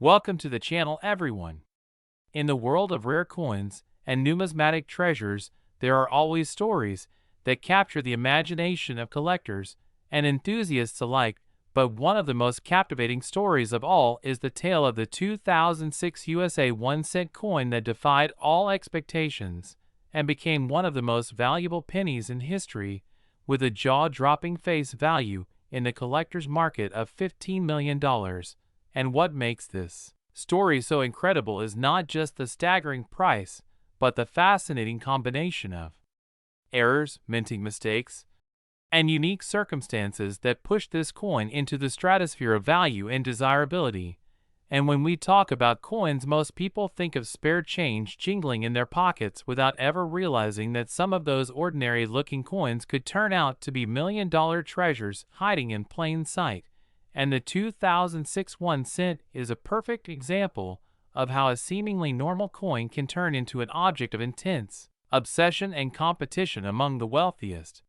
Welcome to the channel, everyone. In the world of rare coins and numismatic treasures, there are always stories that capture the imagination of collectors and enthusiasts alike, but one of the most captivating stories of all is the tale of the 2006 USA 1-cent coin that defied all expectations and became one of the most valuable pennies in history, with a jaw-dropping face value in the collector's market of $15 million. And what makes this story so incredible is not just the staggering price, but the fascinating combination of errors, minting mistakes, and unique circumstances that pushed this coin into the stratosphere of value and desirability. And when we talk about coins, most people think of spare change jingling in their pockets without ever realizing that some of those ordinary-looking coins could turn out to be million-dollar treasures hiding in plain sight. And the 2006 1 cent is a perfect example of how a seemingly normal coin can turn into an object of intense obsession and competition among the wealthiest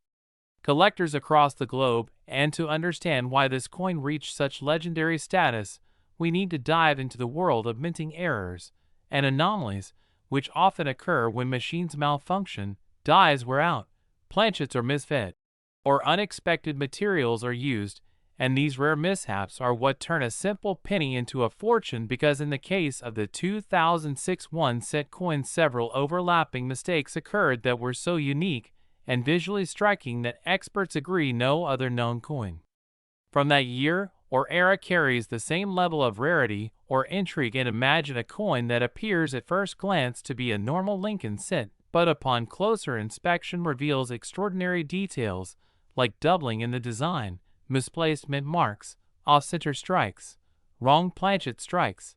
collectors across the globe. And to understand why this coin reached such legendary status, we need to dive into the world of minting errors and anomalies, which often occur when machines malfunction, dies wear out, planchets are misfed, or unexpected materials are used. And these rare mishaps are what turn a simple penny into a fortune, because in the case of the 2006 1-cent coin, several overlapping mistakes occurred that were so unique and visually striking that experts agree no other known coin from that year or era carries the same level of rarity or intrigue. And imagine a coin that appears at first glance to be a normal Lincoln cent, but upon closer inspection reveals extraordinary details like doubling in the design, misplaced mint marks, off-center strikes, wrong planchet strikes,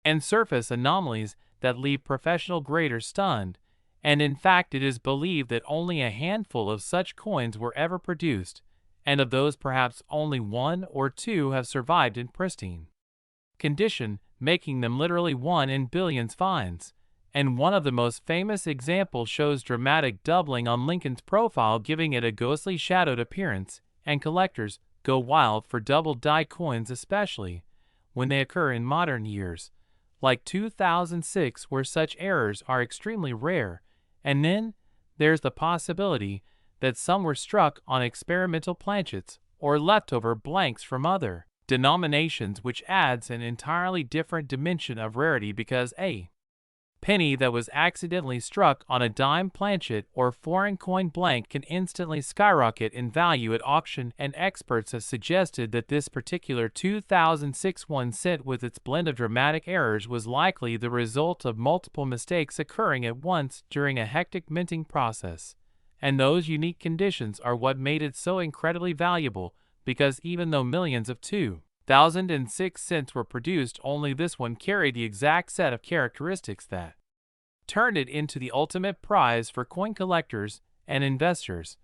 and surface anomalies that leave professional graders stunned. And in fact, it is believed that only a handful of such coins were ever produced, and of those perhaps only one or two have survived in pristine condition, making them literally one in billions finds. And one of the most famous examples shows dramatic doubling on Lincoln's profile, giving it a ghostly shadowed appearance, and collectors go wild for double-die coins, especially when they occur in modern years, like 2006, where such errors are extremely rare. And then there's the possibility that some were struck on experimental planchets or leftover blanks from other denominations, which adds an entirely different dimension of rarity, because a penny that was accidentally struck on a dime planchet or foreign coin blank can instantly skyrocket in value at auction. And experts have suggested that this particular 2006 1 cent, with its blend of dramatic errors, was likely the result of multiple mistakes occurring at once during a hectic minting process. And those unique conditions are what made it so incredibly valuable, because even though millions of 2006 cents were produced, only this one carried the exact set of characteristics that turned it into the ultimate prize for coin collectors and investors.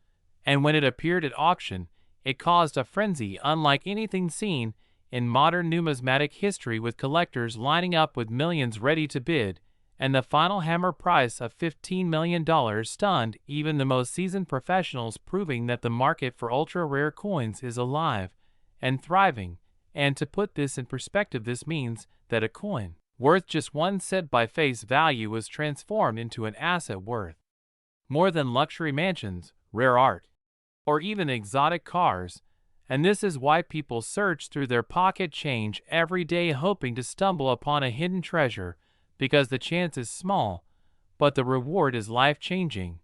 And when it appeared at auction, it caused a frenzy unlike anything seen in modern numismatic history, with collectors lining up with millions ready to bid. And the final hammer price of $15 million stunned even the most seasoned professionals, proving that the market for ultra-rare coins is alive and thriving. And to put this in perspective, this means that a coin worth just 1 cent by face value was transformed into an asset worth more than luxury mansions, rare art, or even exotic cars. And this is why people search through their pocket change every day, hoping to stumble upon a hidden treasure, because the chance is small, but the reward is life-changing.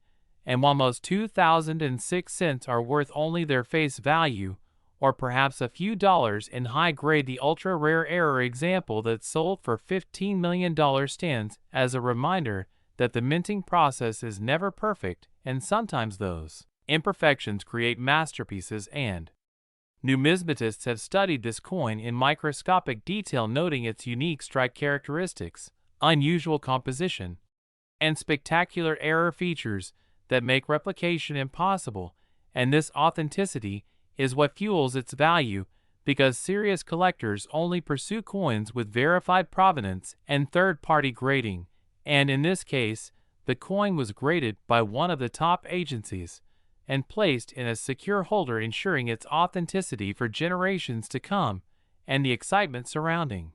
And while most 2006 cents are worth only their face value, or perhaps a few dollars in high grade, the ultra-rare error example that sold for $15 million stands as a reminder that the minting process is never perfect, and sometimes those imperfections create masterpieces. And numismatists have studied this coin in microscopic detail, noting its unique strike characteristics, unusual composition, and spectacular error features that make replication impossible. And this authenticity is what fuels its value, because serious collectors only pursue coins with verified provenance and third-party grading. And in this case, the coin was graded by one of the top agencies and placed in a secure holder, ensuring its authenticity for generations to come. And the excitement surrounding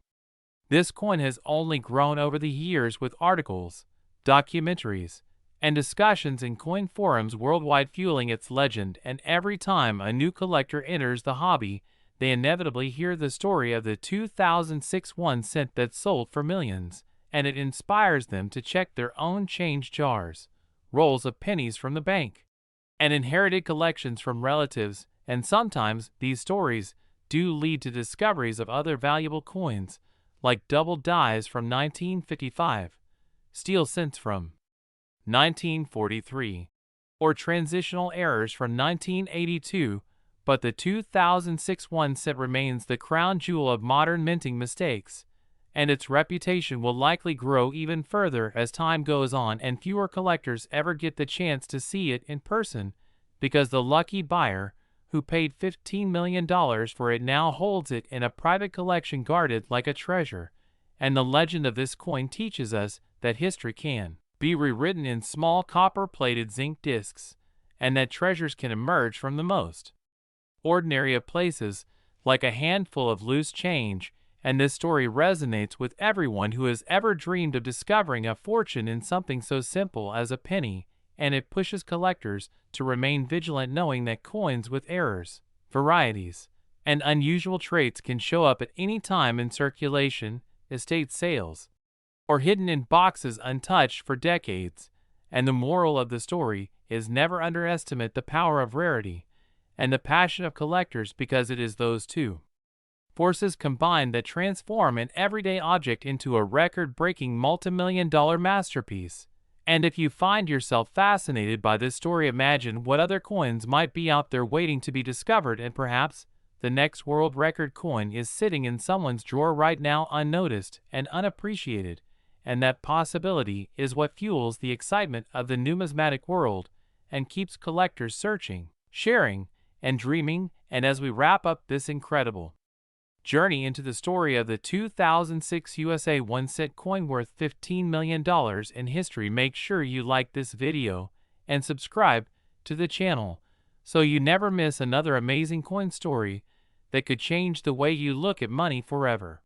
This coin has only grown over the years with articles, documentaries, and discussions in coin forums worldwide fueling its legend, and every time a new collector enters the hobby, they inevitably hear the story of the 2006 1 cent that sold for millions, and it inspires them to check their own change jars, rolls of pennies from the bank, and inherited collections from relatives, and sometimes these stories do lead to discoveries of other valuable coins, like double dies from 1955, steel cents from 1943, or transitional errors from 1982, but the 2006 1 cent remains the crown jewel of modern minting mistakes, and its reputation will likely grow even further as time goes on and fewer collectors ever get the chance to see it in person, because the lucky buyer, who paid $15 million for it, now holds it in a private collection guarded like a treasure. And the legend of this coin teaches us that history can be rewritten in small copper-plated zinc discs, and that treasures can emerge from the most ordinary of places, like a handful of loose change, and this story resonates with everyone who has ever dreamed of discovering a fortune in something so simple as a penny, and it pushes collectors to remain vigilant, knowing that coins with errors, varieties, and unusual traits can show up at any time in circulation, estate sales, or hidden in boxes untouched for decades. And the moral of the story is never underestimate the power of rarity and the passion of collectors, because it is those two forces combined that transform an everyday object into a record-breaking multi-million-dollar masterpiece. And if you find yourself fascinated by this story, imagine what other coins might be out there waiting to be discovered, and perhaps the next world record coin is sitting in someone's drawer right now, unnoticed and unappreciated. And that possibility is what fuels the excitement of the numismatic world and keeps collectors searching, sharing, and dreaming. And as we wrap up this incredible journey into the story of the 2006 USA 1 cent coin worth $15 million in history, make sure you like this video and subscribe to the channel so you never miss another amazing coin story that could change the way you look at money forever.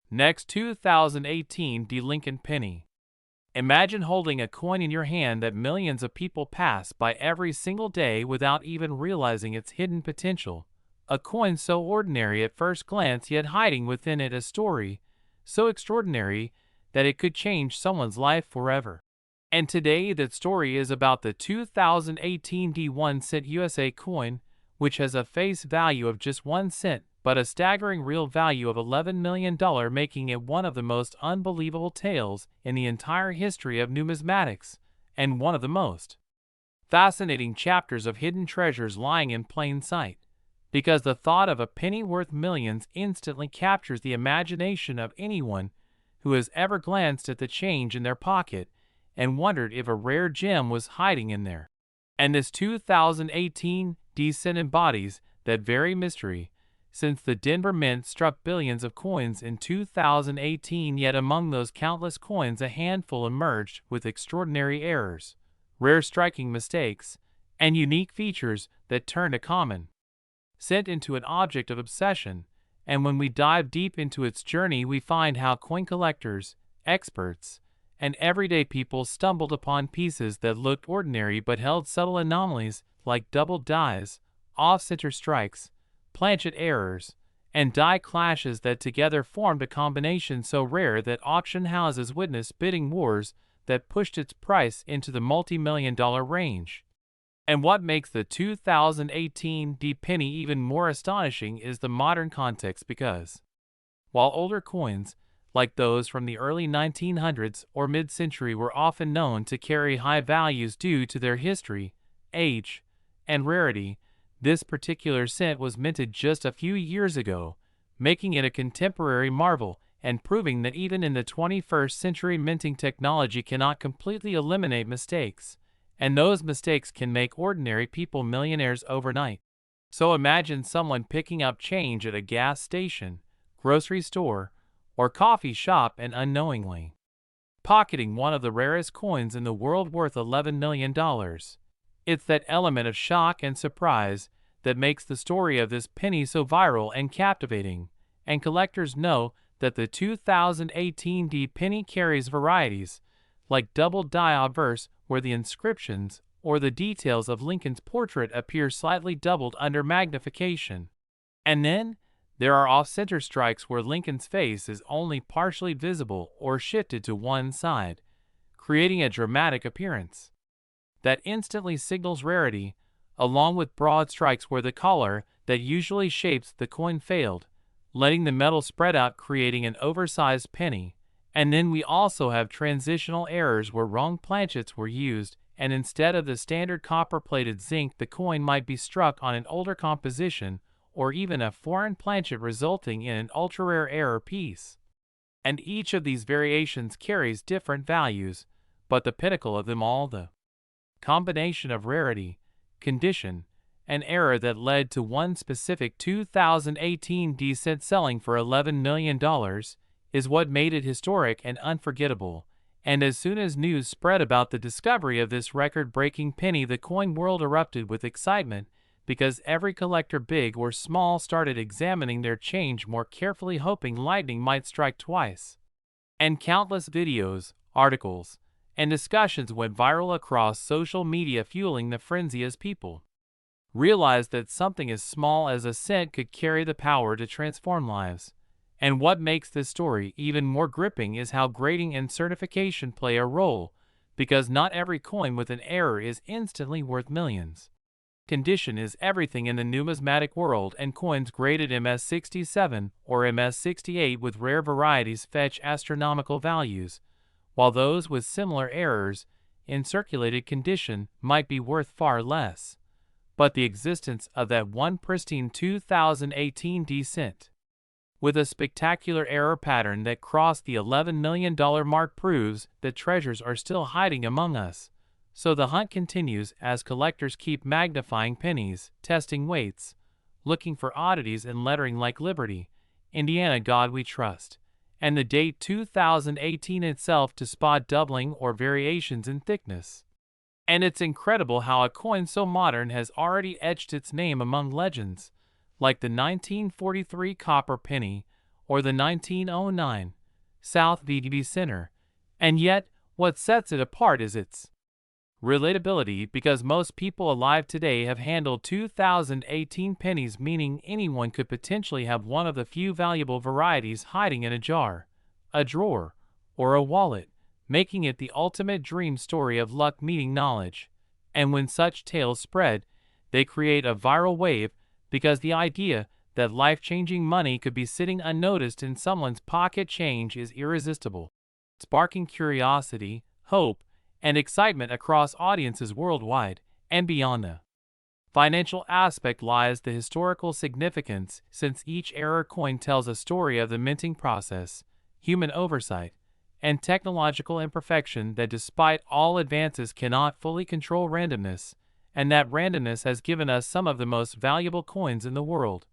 Next, 2018 D. Lincoln penny. Imagine holding a coin in your hand that millions of people pass by every single day without even realizing its hidden potential. A coin so ordinary at first glance, yet hiding within it a story so extraordinary that it could change someone's life forever. And today that story is about the 2018 D 1 cent USA coin, which has a face value of just 1 cent, but a staggering real value of $11 million, making it one of the most unbelievable tales in the entire history of numismatics, and one of the most fascinating chapters of hidden treasures lying in plain sight. Because the thought of a penny worth millions instantly captures the imagination of anyone who has ever glanced at the change in their pocket and wondered if a rare gem was hiding in there. And this 2018 D cent embodies that very mystery. Since the Denver Mint struck billions of coins in 2018, yet among those countless coins a handful emerged with extraordinary errors, rare striking mistakes, and unique features that turned a common cent into an object of obsession. And when we dive deep into its journey, we find how coin collectors, experts, and everyday people stumbled upon pieces that looked ordinary but held subtle anomalies like double dies, off-center strikes, planchet errors, and die clashes that together formed a combination so rare that auction houses witnessed bidding wars that pushed its price into the multi-million-dollar range. And what makes the 2018 D penny even more astonishing is the modern context, because while older coins, like those from the early 1900s or mid-century, were often known to carry high values due to their history, age, and rarity, this particular cent was minted just a few years ago, making it a contemporary marvel and proving that even in the 21st century minting technology cannot completely eliminate mistakes, and those mistakes can make ordinary people millionaires overnight. So imagine someone picking up change at a gas station, grocery store, or coffee shop and unknowingly pocketing one of the rarest coins in the world worth $11 million. It's that element of shock and surprise that makes the story of this penny so viral and captivating, and collectors know that the 2018 D penny carries varieties, like double die obverse where the inscriptions or the details of Lincoln's portrait appear slightly doubled under magnification. And then, there are off-center strikes where Lincoln's face is only partially visible or shifted to one side, creating a dramatic appearance that instantly signals rarity, along with broad strikes where the collar that usually shapes the coin failed, letting the metal spread out creating an oversized penny. And then we also have transitional errors where wrong planchets were used, and instead of the standard copper-plated zinc the coin might be struck on an older composition, or even a foreign planchet resulting in an ultra-rare error piece. And each of these variations carries different values, but the pinnacle of them all, the combination of rarity, condition, and error that led to one specific 2018 D cent selling for $11 million, is what made it historic and unforgettable. And as soon as news spread about the discovery of this record-breaking penny, the coin world erupted with excitement, because every collector, big or small, started examining their change more carefully, hoping lightning might strike twice. And countless videos, articles, and discussions went viral across social media, fueling the frenzy as people realized that something as small as a cent could carry the power to transform lives. And what makes this story even more gripping is how grading and certification play a role, because not every coin with an error is instantly worth millions. Condition is everything in the numismatic world, and coins graded MS-67 or MS-68 with rare varieties fetch astronomical values, while those with similar errors in circulated condition might be worth far less. But the existence of that one pristine 2018 D cent with a spectacular error pattern that crossed the $11 million mark proves that treasures are still hiding among us. So the hunt continues as collectors keep magnifying pennies, testing weights, looking for oddities in lettering like Liberty, Indiana God We Trust, and the date 2018 itself to spot doubling or variations in thickness. And it's incredible how a coin so modern has already etched its name among legends, like the 1943 copper penny or the 1909 South VDB Center. And yet, what sets it apart is its relatability, because most people alive today have handled 2018 pennies, meaning anyone could potentially have one of the few valuable varieties hiding in a jar, a drawer, or a wallet, making it the ultimate dream story of luck meeting knowledge. And when such tales spread, they create a viral wave, because the idea that life-changing money could be sitting unnoticed in someone's pocket change is irresistible, sparking curiosity, hope, and excitement across audiences worldwide. And beyond the financial aspect lies the historical significance, since each era coin tells a story of the minting process, human oversight, and technological imperfection that despite all advances cannot fully control randomness, and that randomness has given us some of the most valuable coins in the world.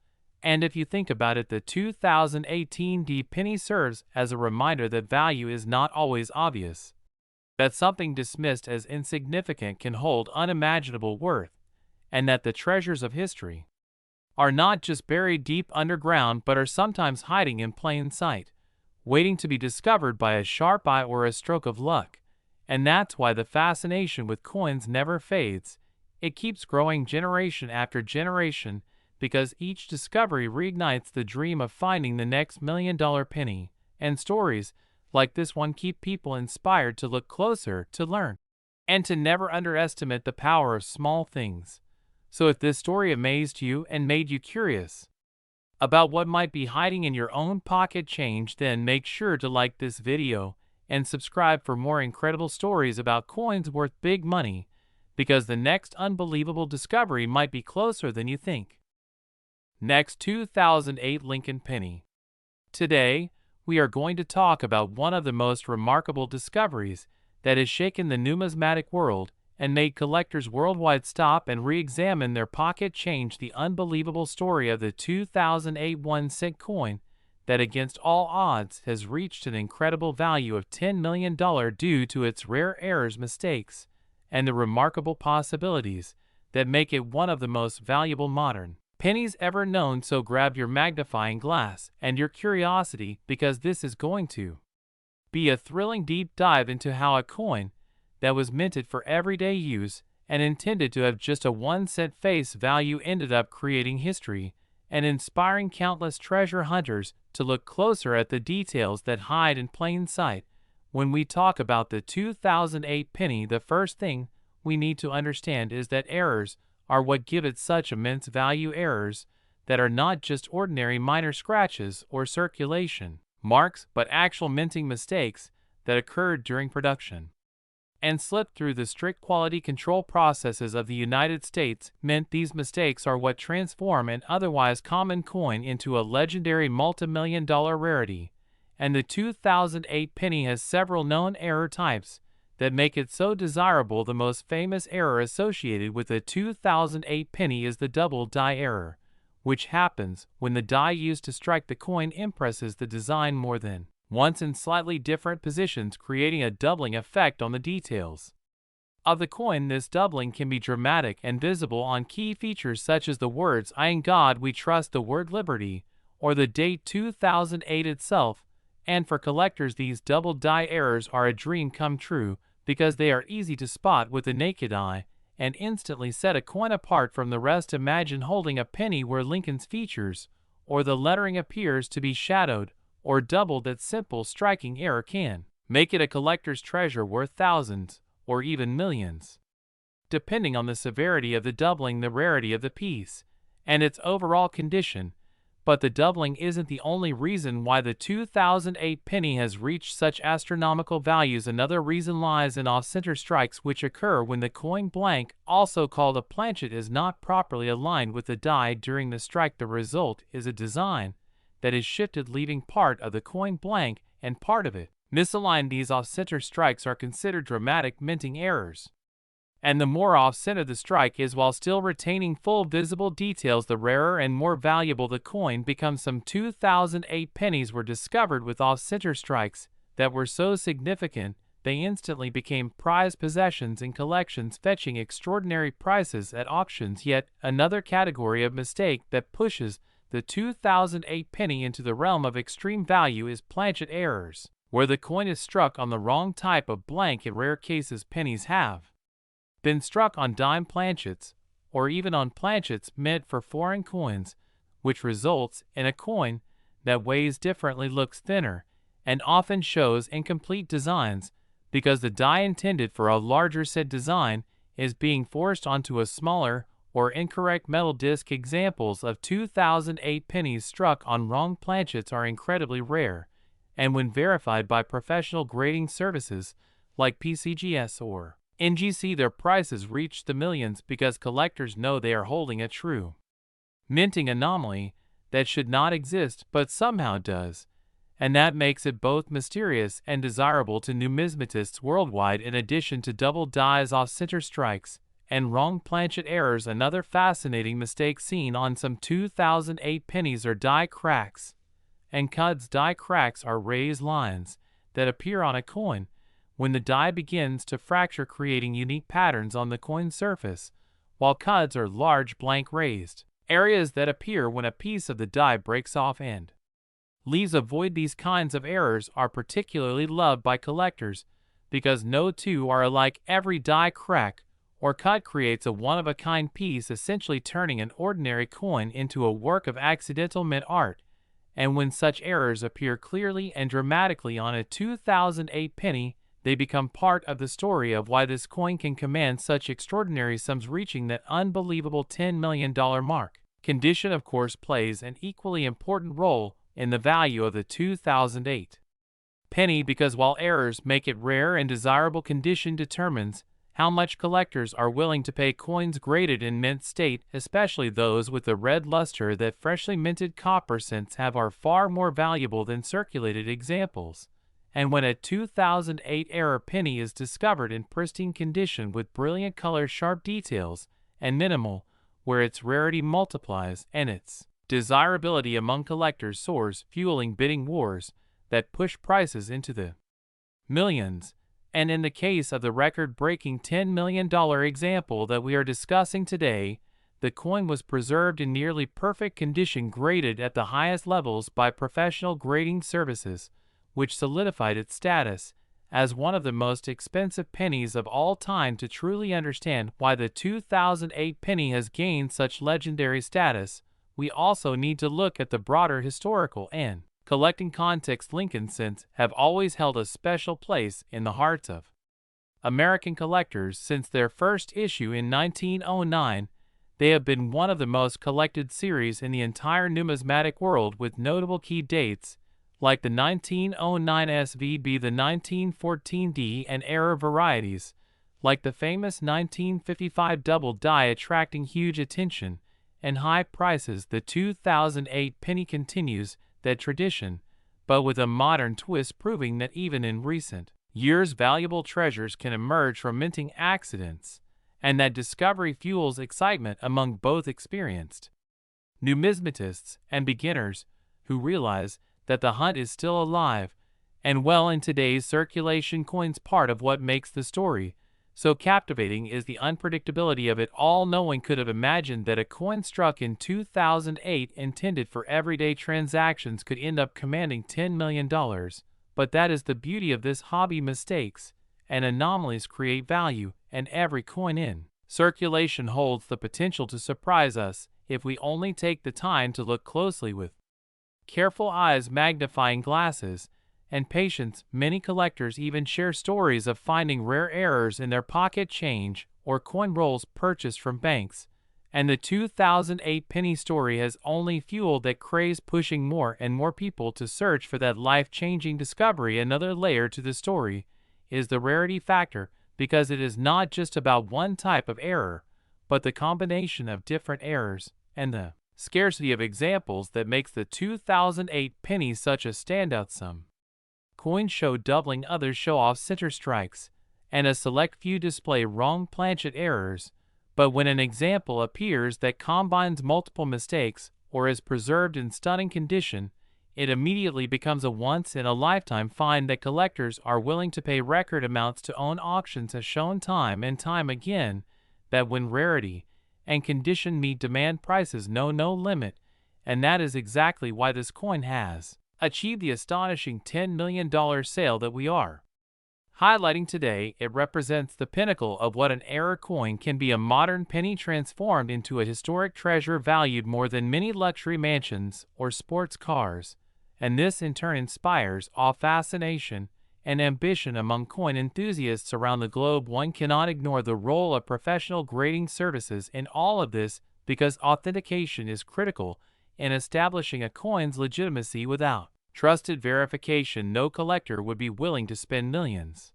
And if you think about it, the 2018 D penny serves as a reminder that value is not always obvious, that something dismissed as insignificant can hold unimaginable worth, and that the treasures of history are not just buried deep underground but are sometimes hiding in plain sight, waiting to be discovered by a sharp eye or a stroke of luck. And that's why the fascination with coins never fades. It keeps growing generation after generation, because each discovery reignites the dream of finding the next $1 million penny. And stories like this one keep people inspired to look closer, to learn, and to never underestimate the power of small things. So if this story amazed you and made you curious about what might be hiding in your own pocket change, then make sure to like this video and subscribe for more incredible stories about coins worth big money, because the next unbelievable discovery might be closer than you think. Next, 2008 Lincoln penny. Today, we are going to talk about one of the most remarkable discoveries that has shaken the numismatic world and made collectors worldwide stop and re-examine their pocket change, the unbelievable story of the 2008 1-cent coin that, against all odds, has reached an incredible value of $10 million due to its rare errors, mistakes, and the remarkable possibilities that make it one of the most valuable modern pennies ever known, so grab your magnifying glass and your curiosity, because this is going to be a thrilling deep dive into how a coin that was minted for everyday use and intended to have just a 1 cent face value ended up creating history and inspiring countless treasure hunters to look closer at the details that hide in plain sight. When we talk about the 2008 penny, the first thing we need to understand is that errors are what give it such immense value. Errors that are not just ordinary minor scratches or circulation marks, but actual minting mistakes that occurred during production and slipped through the strict quality control processes of the United States Mint. These mistakes are what transform an otherwise common coin into a legendary multi-million-dollar rarity, and the 2008 penny has several known error types that make it so desirable. The most famous error associated with the 2008 penny is the double die error, which happens when the die used to strike the coin impresses the design more than once in slightly different positions, creating a doubling effect on the details of the coin. This doubling can be dramatic and visible on key features such as the words "I in God we trust," the word "liberty," or the date 2008 itself. And for collectors, these double die errors are a dream come true, because they are easy to spot with the naked eye and instantly set a coin apart from the rest. Imagine holding a penny where Lincoln's features or the lettering appears to be shadowed or doubled. That simple striking error can make it a collector's treasure worth thousands or even millions, depending on the severity of the doubling, the rarity of the piece, and its overall condition. But the doubling isn't the only reason why the 2008 penny has reached such astronomical values. Another reason lies in off-center strikes, which occur when the coin blank, also called a planchet, is not properly aligned with the die during the strike. The result is a design that is shifted, leaving part of the coin blank and part of it misaligned. These off-center strikes are considered dramatic minting errors, and the more off-center the strike is while still retaining full visible details, the rarer and more valuable the coin becomes. Some 2008 pennies were discovered with off-center strikes that were so significant they instantly became prized possessions in collections, fetching extraordinary prices at auctions. Yet another category of mistake that pushes the 2008 penny into the realm of extreme value is planchet errors, where the coin is struck on the wrong type of blank. In rare cases, pennies have been struck on dime planchets or even on planchets meant for foreign coins, which results in a coin that weighs differently, looks thinner, and often shows incomplete designs because the die intended for a larger set design is being forced onto a smaller or incorrect metal disc. Examples of 2008 pennies struck on wrong planchets are incredibly rare, and when verified by professional grading services like PCGS or NGC, their prices reach the millions because collectors know they are holding a true minting anomaly that should not exist but somehow does, and that makes it both mysterious and desirable to numismatists worldwide. In addition to double dies, off-center strikes, and wrong planchet errors, another fascinating mistake seen on some 2008 pennies are die cracks and cuds. Die cracks are raised lines that appear on a coin when the die begins to fracture, creating unique patterns on the coin's surface, while cuds are large blank raised areas that appear when a piece of the die breaks off and leaves a void. These kinds of errors are particularly loved by collectors because no two are alike. Every die crack or cut creates a one-of-a-kind piece, essentially turning an ordinary coin into a work of accidental mint art. And when such errors appear clearly and dramatically on a 2008 penny, they become part of the story of why this coin can command such extraordinary sums, reaching that unbelievable $10 million mark. Condition, of course, plays an equally important role in the value of the 2008 penny, because while errors make it rare and desirable, condition determines how much collectors are willing to pay. Coins graded in mint state, especially those with the red luster that freshly minted copper cents have, are far more valuable than circulated examples. And when a 2008 era penny is discovered in pristine condition with brilliant color, sharp details, and minimal, where its rarity multiplies and its desirability among collectors soars, fueling bidding wars that push prices into the millions. And in the case of the record-breaking $10 million example that we are discussing today, the coin was preserved in nearly perfect condition, graded at the highest levels by professional grading services, which solidified its status as one of the most expensive pennies of all time. To truly understand why the 2008 penny has gained such legendary status, we also need to look at the broader historical and collecting context. Lincoln cents have always held a special place in the hearts of American collectors. Since their first issue in 1909, they have been one of the most collected series in the entire numismatic world, with notable key dates like the 1909 SVB, the 1914 D and error varieties, like the famous 1955 double die, attracting huge attention and high prices. The 2008 penny continues that tradition, but with a modern twist, proving that even in recent years valuable treasures can emerge from minting accidents, and that discovery fuels excitement among both experienced numismatists and beginners who realize that the hunt is still alive and well in today's circulation. Coins, part of what makes the story so captivating is the unpredictability of it all. No one could have imagined that a coin struck in 2008 intended for everyday transactions could end up commanding $10 million. But that is the beauty of this hobby. Mistakes and anomalies create value, and every coin in circulation holds the potential to surprise us if we only take the time to look closely with careful eyes, magnifying glasses, and patience. Many collectors even share stories of finding rare errors in their pocket change or coin rolls purchased from banks, and the 2008 penny story has only fueled that craze, pushing more and more people to search for that life-changing discovery. Another layer to the story is the rarity factor, because it is not just about one type of error, but the combination of different errors and the scarcity of examples that makes the 2008 penny such a standout. Some coins show doubling, others show off center strikes, and a select few display wrong planchet errors. But when an example appears that combines multiple mistakes or is preserved in stunning condition, it immediately becomes a once-in-a-lifetime find that collectors are willing to pay record amounts to own. Auctions has shown time and time again that when rarity and condition meet, demand, prices know no limit, and that is exactly why this coin has achieved the astonishing $10 million sale that we are highlighting today. It represents the pinnacle of what an error coin can be, a modern penny transformed into a historic treasure valued more than many luxury mansions or sports cars, and this in turn inspires awe, fascination, and ambition among coin enthusiasts around the globe. One cannot ignore the role of professional grading services in all of this, because authentication is critical in establishing a coin's legitimacy. Without trusted verification, no collector would be willing to spend millions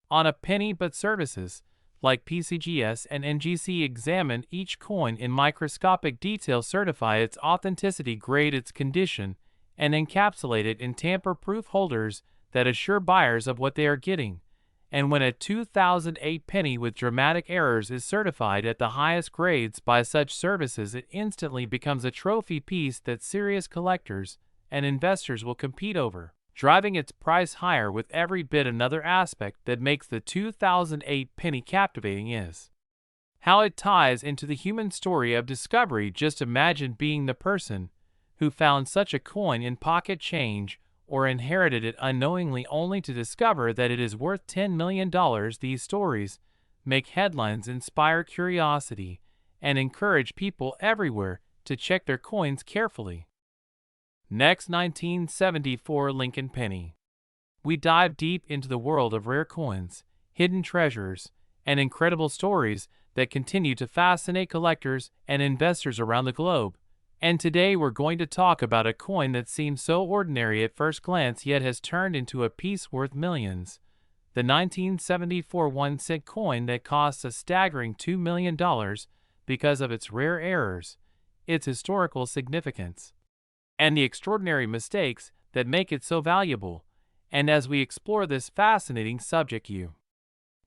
on a penny. But services like PCGS and NGC examine each coin in microscopic detail, certify its authenticity, grade its condition, and encapsulate it in tamper-proof holders that assure buyers of what they are getting. And when a 2008 penny with dramatic errors is certified at the highest grades by such services, it instantly becomes a trophy piece that serious collectors and investors will compete over, driving its price higher with every bit. Another aspect that makes the 2008 penny captivating is how it ties into the human story of discovery. Just imagine being the person who found such a coin in pocket change or inherited it unknowingly, only to discover that it is worth $10 million. These stories make headlines, inspire curiosity, and encourage people everywhere to check their coins carefully. Next, 1974 Lincoln penny. We dive deep into the world of rare coins, hidden treasures, and incredible stories that continue to fascinate collectors and investors around the globe. And today we're going to talk about a coin that seems so ordinary at first glance, yet has turned into a piece worth millions. The 1974 1-cent coin that costs a staggering $2 million because of its rare errors, its historical significance, and the extraordinary mistakes that make it so valuable. And as we explore this fascinating subject, you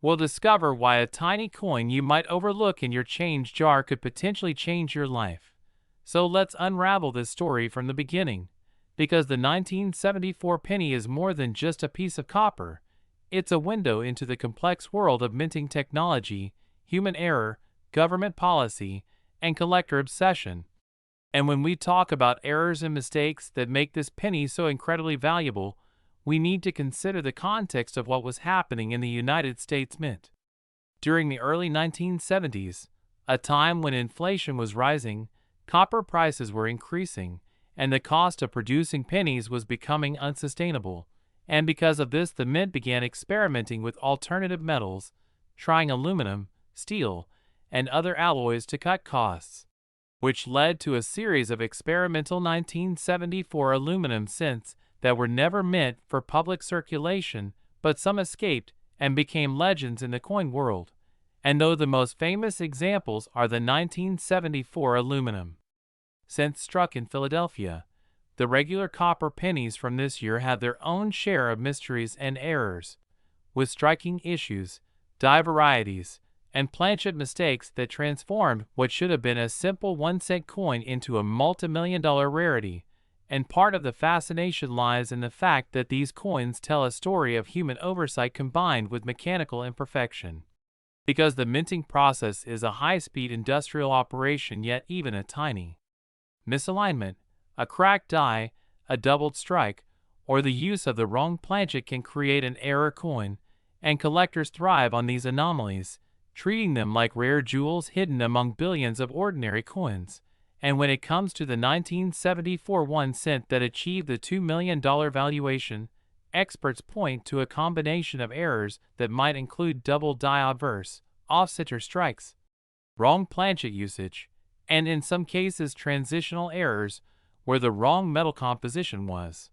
will discover why a tiny coin you might overlook in your change jar could potentially change your life. So let's unravel this story from the beginning, because the 1974 penny is more than just a piece of copper. It's a window into the complex world of minting technology, human error, government policy, and collector obsession. And when we talk about errors and mistakes that make this penny so incredibly valuable, we need to consider the context of what was happening in the United States Mint. During the early 1970s, a time when inflation was rising, copper prices were increasing, and the cost of producing pennies was becoming unsustainable. And because of this, the mint began experimenting with alternative metals, trying aluminum, steel, and other alloys to cut costs, which led to a series of experimental 1974 aluminum cents that were never meant for public circulation, but some escaped and became legends in the coin world. And though the most famous examples are the 1974 aluminum cents struck in Philadelphia, the regular copper pennies from this year had their own share of mysteries and errors, with striking issues, die varieties, and planchet mistakes that transformed what should have been a simple 1-cent coin into a multi-million-dollar rarity. And part of the fascination lies in the fact that these coins tell a story of human oversight combined with mechanical imperfection. Because the minting process is a high-speed industrial operation, yet even a tiny misalignment, a cracked die, a doubled strike, or the use of the wrong planchet can create an error coin, and collectors thrive on these anomalies, treating them like rare jewels hidden among billions of ordinary coins. And when it comes to the 1974 1 cent that achieved the $2 million valuation, experts point to a combination of errors that might include double die obverse, offsetter strikes, wrong planchet usage, and in some cases transitional errors where the wrong metal composition was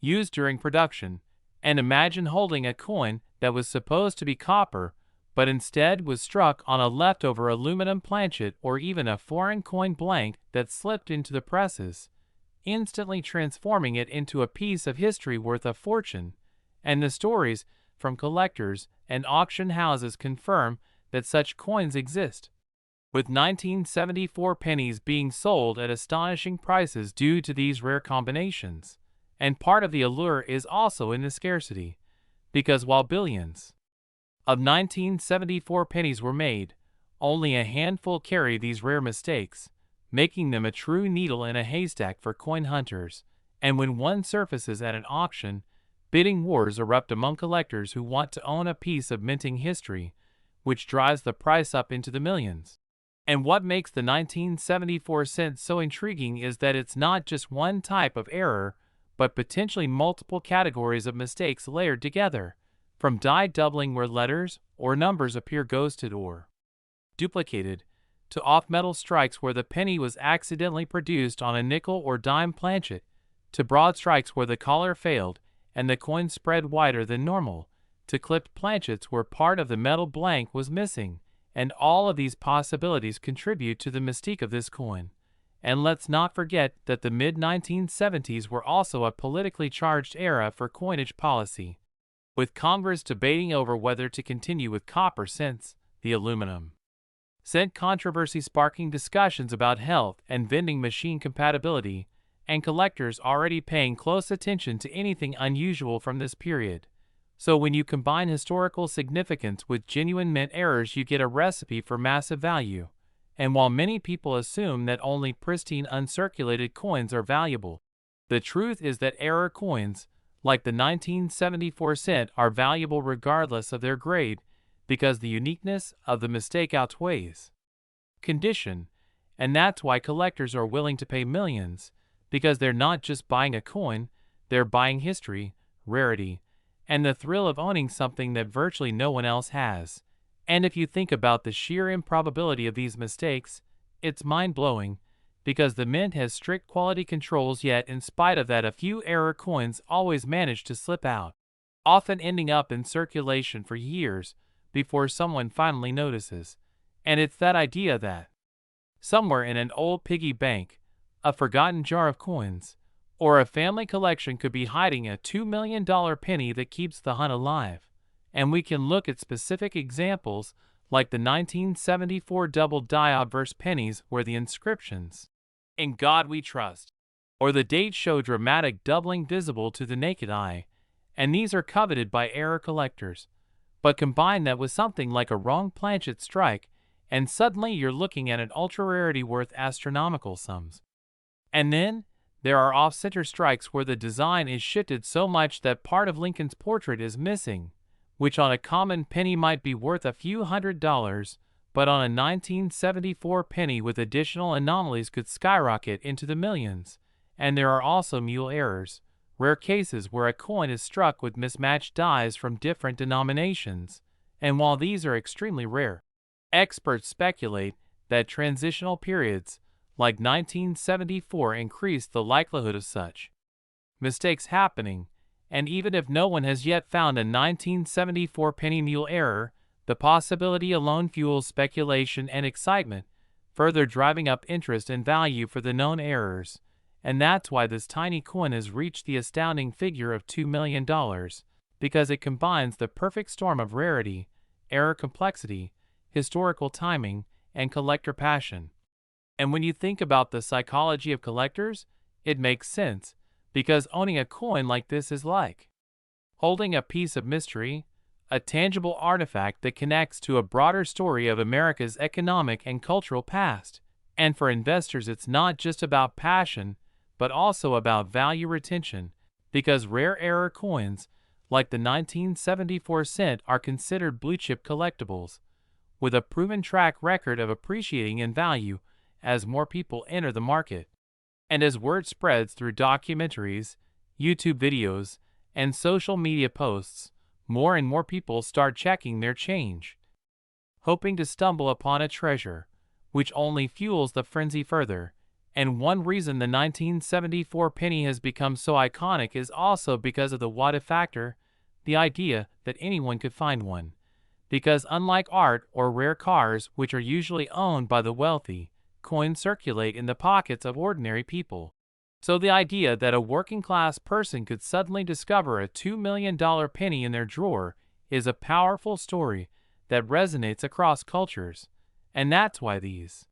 used during production. And imagine holding a coin that was supposed to be copper, but instead was struck on a leftover aluminum planchet or even a foreign coin blank that slipped into the presses, instantly transforming it into a piece of history worth a fortune. And the stories from collectors and auction houses confirm that such coins exist, with 1974 pennies being sold at astonishing prices due to these rare combinations. And part of the allure is also in the scarcity, because while billions of 1974 pennies were made, only a handful carry these rare mistakes, making them a true needle in a haystack for coin hunters. And when one surfaces at an auction, bidding wars erupt among collectors who want to own a piece of minting history, which drives the price up into the millions. And what makes the 1974 cent so intriguing is that it's not just one type of error, but potentially multiple categories of mistakes layered together, from die doubling where letters or numbers appear ghosted or duplicated, to off-metal strikes where the penny was accidentally produced on a nickel or dime planchet, to broad strikes where the collar failed and the coin spread wider than normal, to clipped planchets where part of the metal blank was missing. And all of these possibilities contribute to the mystique of this coin. And let's not forget that the mid-1970s were also a politically charged era for coinage policy, with Congress debating over whether to continue with copper cents, the aluminum cent controversy sparking discussions about health and vending machine compatibility, and collectors already paying close attention to anything unusual from this period. So when you combine historical significance with genuine mint errors, you get a recipe for massive value. And while many people assume that only pristine uncirculated coins are valuable, the truth is that error coins, like the 1974 cent, are valuable regardless of their grade, because the uniqueness of the mistake outweighs condition. And that's why collectors are willing to pay millions, because they're not just buying a coin, they're buying history, rarity, and the thrill of owning something that virtually no one else has. And if you think about the sheer improbability of these mistakes, it's mind-blowing, because the mint has strict quality controls, yet in spite of that a few error coins always manage to slip out, often ending up in circulation for years before someone finally notices. And it's that idea that somewhere in an old piggy bank, a forgotten jar of coins, or a family collection could be hiding a $2 million penny that keeps the hunt alive. And we can look at specific examples like the 1974 double die obverse pennies where the inscriptions, "In God We Trust," or the date show dramatic doubling visible to the naked eye, and these are coveted by error collectors. But combine that with something like a wrong planchet strike, and suddenly you're looking at an ultra-rarity worth astronomical sums. And then, there are off-center strikes where the design is shifted so much that part of Lincoln's portrait is missing, which on a common penny might be worth a few $100s, but on a 1974 penny with additional anomalies could skyrocket into the millions. And there are also mule errors, rare cases where a coin is struck with mismatched dies from different denominations, and while these are extremely rare, experts speculate that transitional periods, like 1974, increase the likelihood of such mistakes happening, and even if no one has yet found a 1974 penny mule error, the possibility alone fuels speculation and excitement, further driving up interest and value for the known errors. And that's why this tiny coin has reached the astounding figure of $2 million, because it combines the perfect storm of rarity, error complexity, historical timing, and collector passion. And when you think about the psychology of collectors, it makes sense, because owning a coin like this is like holding a piece of mystery, a tangible artifact that connects to a broader story of America's economic and cultural past. And for investors, it's not just about passion, but also about value retention, because rare error coins, like the 1974 cent, are considered blue-chip collectibles, with a proven track record of appreciating in value as more people enter the market. And as word spreads through documentaries, YouTube videos, and social media posts, more and more people start checking their change, hoping to stumble upon a treasure, which only fuels the frenzy further. And one reason the 1974 penny has become so iconic is also because of the what if factor, the idea that anyone could find one. Because unlike art or rare cars, which are usually owned by the wealthy, coins circulate in the pockets of ordinary people. So the idea that a working-class person could suddenly discover a $2 million penny in their drawer is a powerful story that resonates across cultures. And that's why these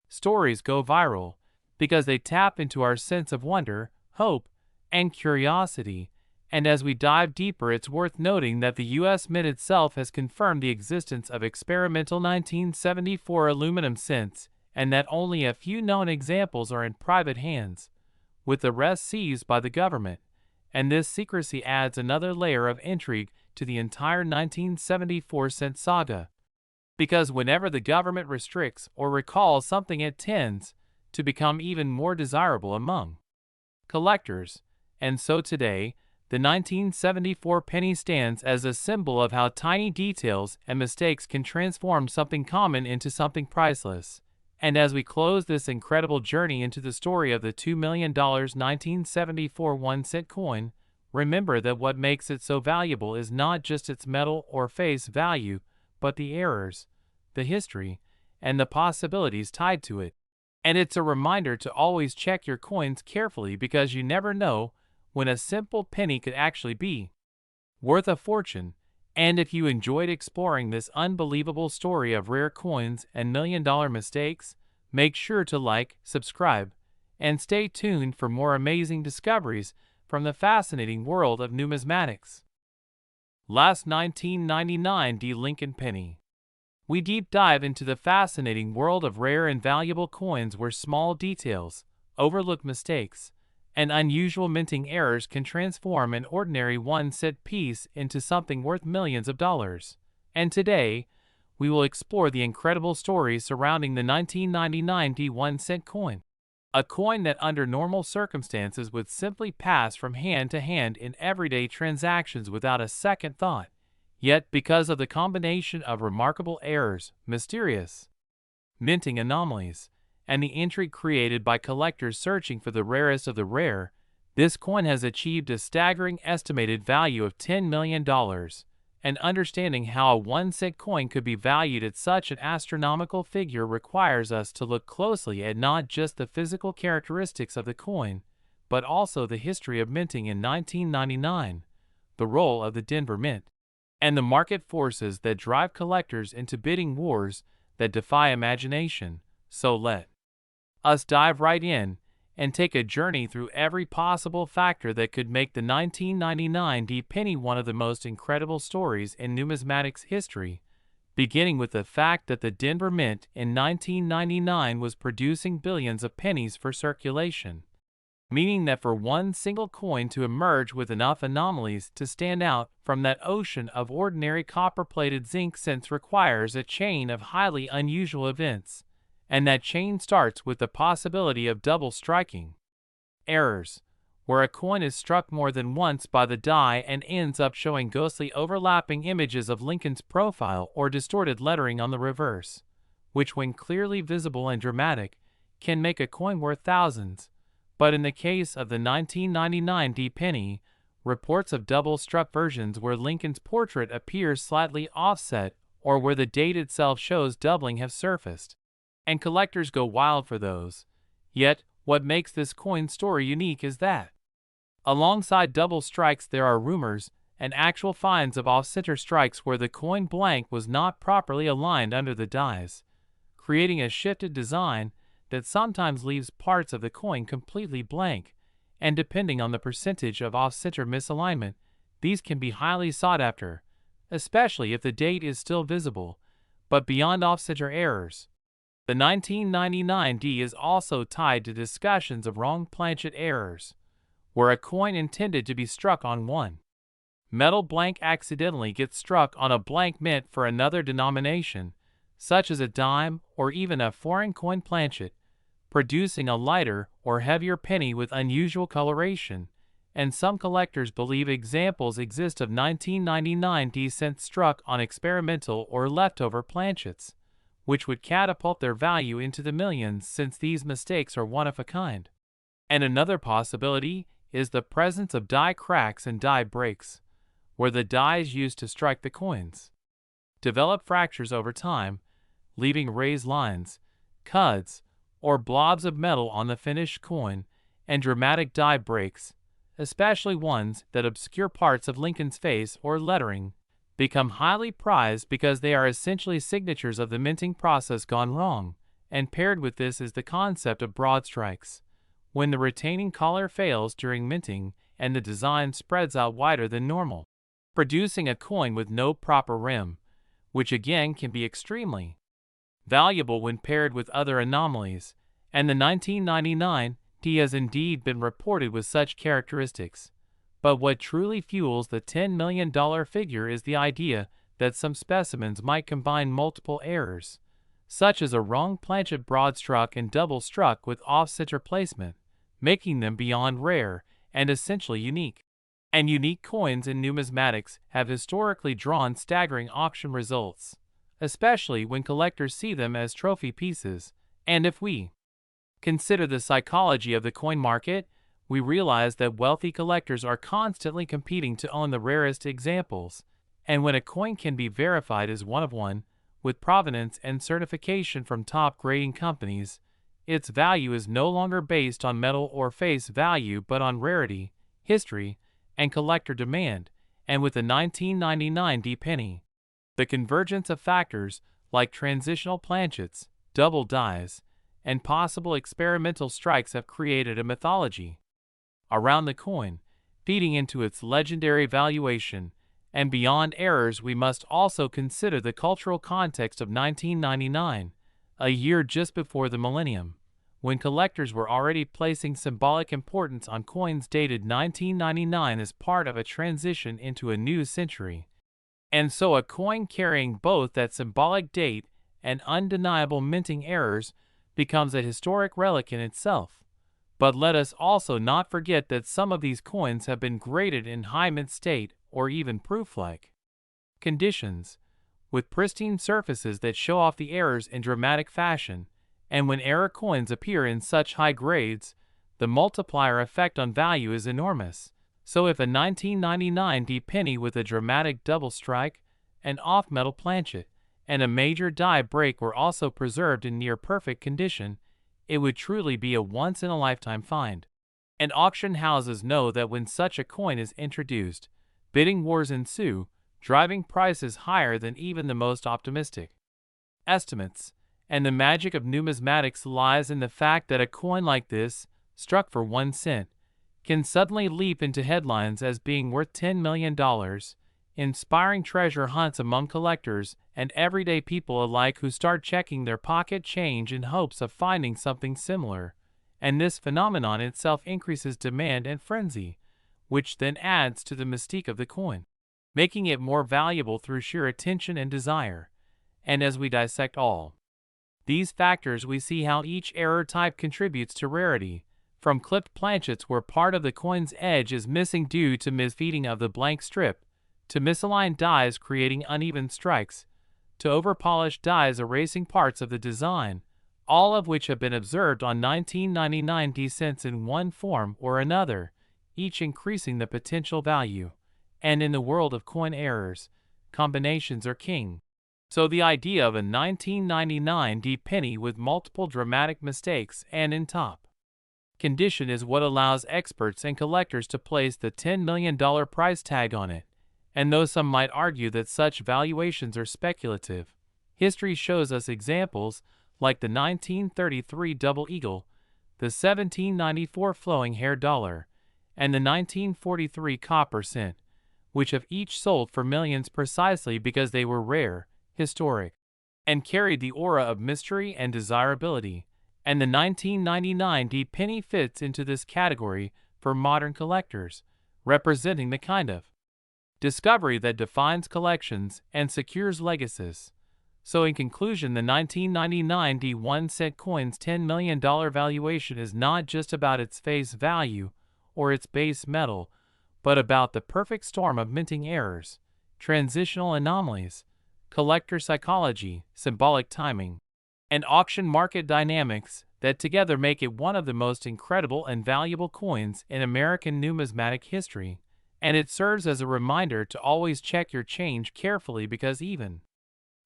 stories go viral, because they tap into our sense of wonder, hope, and curiosity. And as we dive deeper, it's worth noting that the U.S. Mint itself has confirmed the existence of experimental 1974 aluminum cents, and that only a few known examples are in private hands, with the rest seized by the government. And this secrecy adds another layer of intrigue to the entire 1974 cent saga, because whenever the government restricts or recalls something, it tends to become even more desirable among collectors. And so today, the 1974 penny stands as a symbol of how tiny details and mistakes can transform something common into something priceless. And as we close this incredible journey into the story of the $2 million 1974 1-cent coin, remember that what makes it so valuable is not just its metal or face value, but the errors, the history, and the possibilities tied to it. And it's a reminder to always check your coins carefully, because you never know when a simple penny could actually be worth a fortune. And if you enjoyed exploring this unbelievable story of rare coins and million-dollar mistakes, make sure to like, subscribe, and stay tuned for more amazing discoveries from the fascinating world of numismatics. Last 1999 D Lincoln Penny. We deep dive into the fascinating world of rare and valuable coins, where small details, overlooked mistakes, and unusual minting errors can transform an ordinary 1-cent piece into something worth millions of dollars. And today, we will explore the incredible stories surrounding the 1999 D 1-cent coin, a coin that under normal circumstances would simply pass from hand to hand in everyday transactions without a second thought. Yet, because of the combination of remarkable errors, mysterious minting anomalies, and the intrigue created by collectors searching for the rarest of the rare, this coin has achieved a staggering estimated value of $10 million. And understanding how a 1-cent coin could be valued at such an astronomical figure requires us to look closely at not just the physical characteristics of the coin, but also the history of minting in 1999, the role of the Denver Mint, and the market forces that drive collectors into bidding wars that defy imagination. So let us dive right in and take a journey through every possible factor that could make the 1999 D penny one of the most incredible stories in numismatics history. beginning with the fact that the Denver Mint in 1999 was producing billions of pennies for circulation, meaning that for one single coin to emerge with enough anomalies to stand out from that ocean of ordinary copper-plated zinc cents requires a chain of highly unusual events, and that chain starts with the possibility of double striking. Errors, where a coin is struck more than once by the die and ends up showing ghostly overlapping images of Lincoln's profile or distorted lettering on the reverse, which when clearly visible and dramatic, can make a coin worth thousands. But in the case of the 1999 D penny, reports of double-struck versions where Lincoln's portrait appears slightly offset or where the date itself shows doubling have surfaced, and collectors go wild for those. Yet, what makes this coin story unique is that, alongside double strikes, there are rumors and actual finds of off-center strikes where the coin blank was not properly aligned under the dies, creating a shifted design that sometimes leaves parts of the coin completely blank, and depending on the percentage of off-center misalignment, these can be highly sought after, especially if the date is still visible. But beyond off-center errors, the 1999 D is also tied to discussions of wrong planchet errors, where a coin intended to be struck on one metal blank accidentally gets struck on a blank mint for another denomination, such as a dime or even a foreign coin planchet, producing a lighter or heavier penny with unusual coloration, and some collectors believe examples exist of 1999 D cents struck on experimental or leftover planchets, which would catapult their value into the millions since these mistakes are one of a kind. And another possibility is the presence of die cracks and die breaks, where the dies used to strike the coins develop fractures over time, leaving raised lines, cuds, or blobs of metal on the finished coin, and dramatic die breaks, especially ones that obscure parts of Lincoln's face or lettering, become highly prized because they are essentially signatures of the minting process gone wrong, and paired with this is the concept of broad strikes, when the retaining collar fails during minting and the design spreads out wider than normal, producing a coin with no proper rim, which again can be extremely valuable when paired with other anomalies, and the 1999 D has indeed been reported with such characteristics. But what truly fuels the $10 million figure is the idea that some specimens might combine multiple errors, such as a wrong planchet broad struck and double struck with off-center placement, making them beyond rare and essentially unique. And unique coins in numismatics have historically drawn staggering auction results, especially when collectors see them as trophy pieces. And if we consider the psychology of the coin market, we realize that wealthy collectors are constantly competing to own the rarest examples, and when a coin can be verified as one of one, with provenance and certification from top grading companies, its value is no longer based on metal or face value but on rarity, history, and collector demand. And with the 1999 D penny, the convergence of factors like transitional planchets, double dies, and possible experimental strikes have created a mythology around the coin, feeding into its legendary valuation. And beyond errors, we must also consider the cultural context of 1999, a year just before the millennium, when collectors were already placing symbolic importance on coins dated 1999 as part of a transition into a new century. And so a coin carrying both that symbolic date and undeniable minting errors becomes a historic relic in itself. But let us also not forget that some of these coins have been graded in high mint state or even proof-like conditions, with pristine surfaces that show off the errors in dramatic fashion. And when error coins appear in such high grades, the multiplier effect on value is enormous. So if a 1999 D penny with a dramatic double strike, an off-metal planchet, and a major die break were also preserved in near-perfect condition, it would truly be a once-in-a-lifetime find. And auction houses know that when such a coin is introduced, bidding wars ensue, driving prices higher than even the most optimistic estimates. And the magic of numismatics lies in the fact that a coin like this, struck for 1 cent, can suddenly leap into headlines as being worth $10 million, inspiring treasure hunts among collectors and everyday people alike who start checking their pocket change in hopes of finding something similar, and this phenomenon itself increases demand and frenzy, which then adds to the mystique of the coin, making it more valuable through sheer attention and desire. And as we dissect all these factors, we see how each error type contributes to rarity, from clipped planchets where part of the coin's edge is missing due to misfeeding of the blank strip, to misaligned dies creating uneven strikes, to overpolished dies erasing parts of the design, all of which have been observed on 1999 D cents in one form or another, each increasing the potential value. And in the world of coin errors, combinations are king. So the idea of a 1999 D penny with multiple dramatic mistakes and in top condition is what allows experts and collectors to place the $10 million price tag on it. And though some might argue that such valuations are speculative, history shows us examples like the 1933 Double Eagle, the 1794 Flowing Hair Dollar, and the 1943 Copper Cent, which have each sold for millions precisely because they were rare, historic, and carried the aura of mystery and desirability. And the 1999 D penny fits into this category for modern collectors, representing the kind of discovery that defines collections and secures legacies. So in conclusion, the 1999 D 1 cent coin's $10 million valuation is not just about its face value or its base metal, but about the perfect storm of minting errors, transitional anomalies, collector psychology, symbolic timing, and auction market dynamics that together make it one of the most incredible and valuable coins in American numismatic history. And it serves as a reminder to always check your change carefully, because even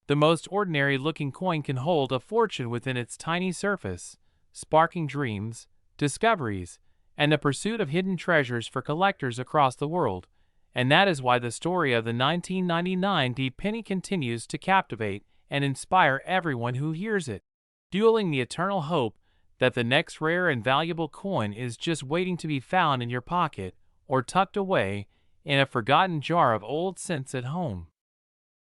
the most ordinary-looking coin can hold a fortune within its tiny surface, sparking dreams, discoveries, and the pursuit of hidden treasures for collectors across the world. And that is why the story of the 1999 D penny continues to captivate and inspire everyone who hears it, fueling the eternal hope that the next rare and valuable coin is just waiting to be found in your pocket or tucked away in a forgotten jar of old cents at home.